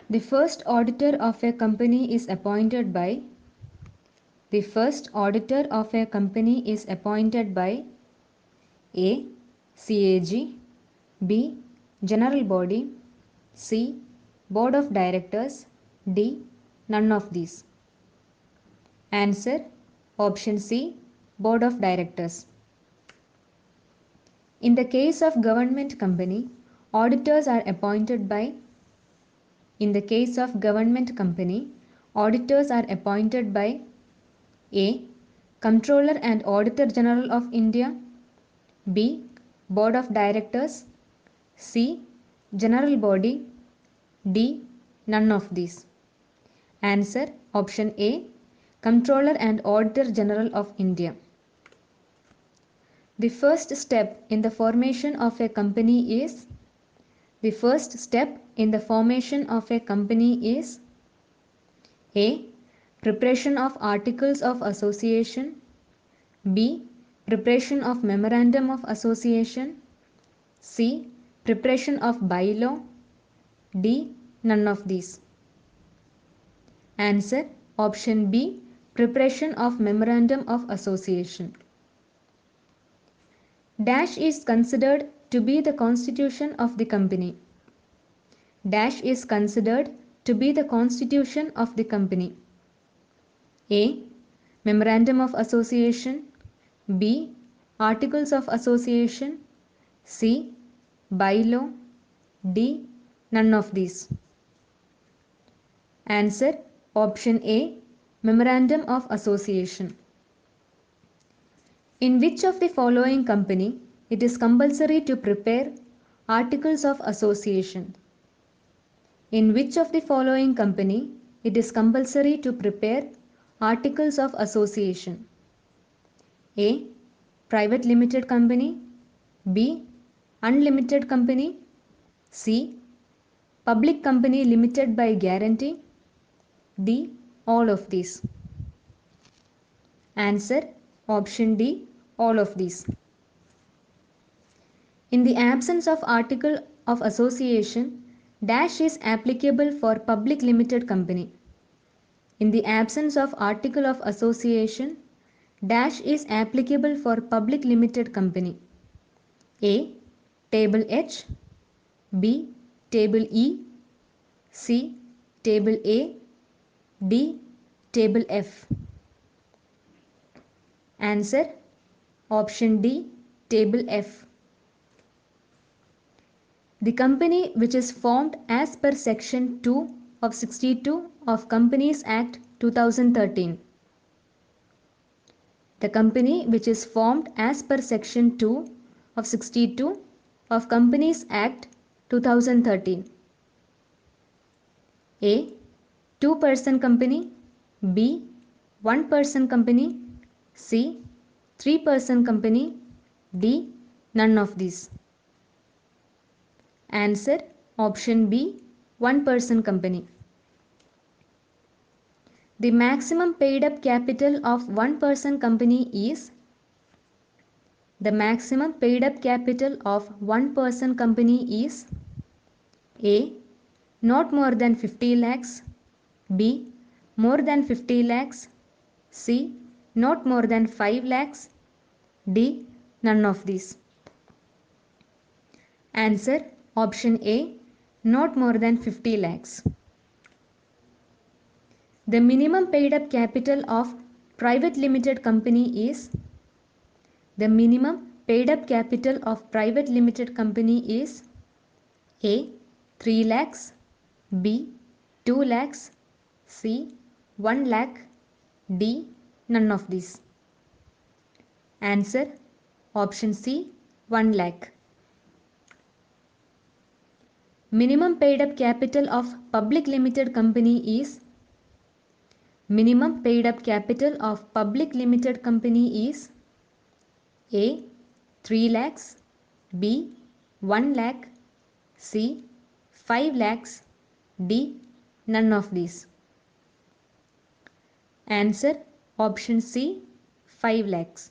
The first auditor of a company is appointed by The first auditor of a company is appointed by A. CAG, B. General Body, C. Board of Directors, D. None of these. Answer option C. Board of Directors. In the case of government company, auditors are appointed by In the case of government company, auditors are appointed by A. Comptroller and Auditor General of India, B. Board of Directors, C. General Body, D. None of these. Answer option A. Comptroller and Auditor General of India. The first step in the formation of a company is The first step in the formation of a company is A. Preparation of Articles of Association, B. Preparation of Memorandum of Association, C. Preparation of Bylaw, D. None of these. Answer option B. Preparation of Memorandum of Association. Dash is considered to be the constitution of the company. Dash is considered to be the constitution of the company. A. Memorandum of Association, B. Articles of Association, C. Bylaw, D. None of these. Answer option A. Memorandum of Association. In which of the following company it is compulsory to prepare Articles of Association? In which of the following company it is compulsory to prepare Articles of Association? A. Private limited company, B. Unlimited company, C. Public company limited by guarantee, D. All of these. Answer option D. All of these. In the absence of Article of Association, Dash is applicable for public limited company. In the absence of Article of Association, Dash is applicable for public limited company. A. Table H, B. Table E, C. Table A, D. Table F. Answer option D. Table F. The company which is formed as per Section 2 of 62 of Companies Act 2013. The company which is formed as per Section 2 of 62 of Companies Act 2013. A. 2-person company, B. 1-person company, C. 3-person company, D. None of these. Answer option B. 1-person company. The maximum paid up capital of 1-person company is The maximum paid up capital of 1-person company is A. Not more than 50 lakhs, B. More than 50 lakhs, C. Not more than 5 lakhs, D. None of these. Answer option A. Not more than 50 lakhs. The minimum paid up capital of private limited company is The minimum paid up capital of private limited company is A. 3 lakhs, B. 2 lakhs, C. 1 lakh, D. None of these. Answer option C. 1 lakh. Minimum paid up capital of public limited company is Minimum paid up capital of public limited company is A. 3 lakhs, B. 1 lakh, C. 5 lakhs, D. None of these. Answer option C. 5 lakhs.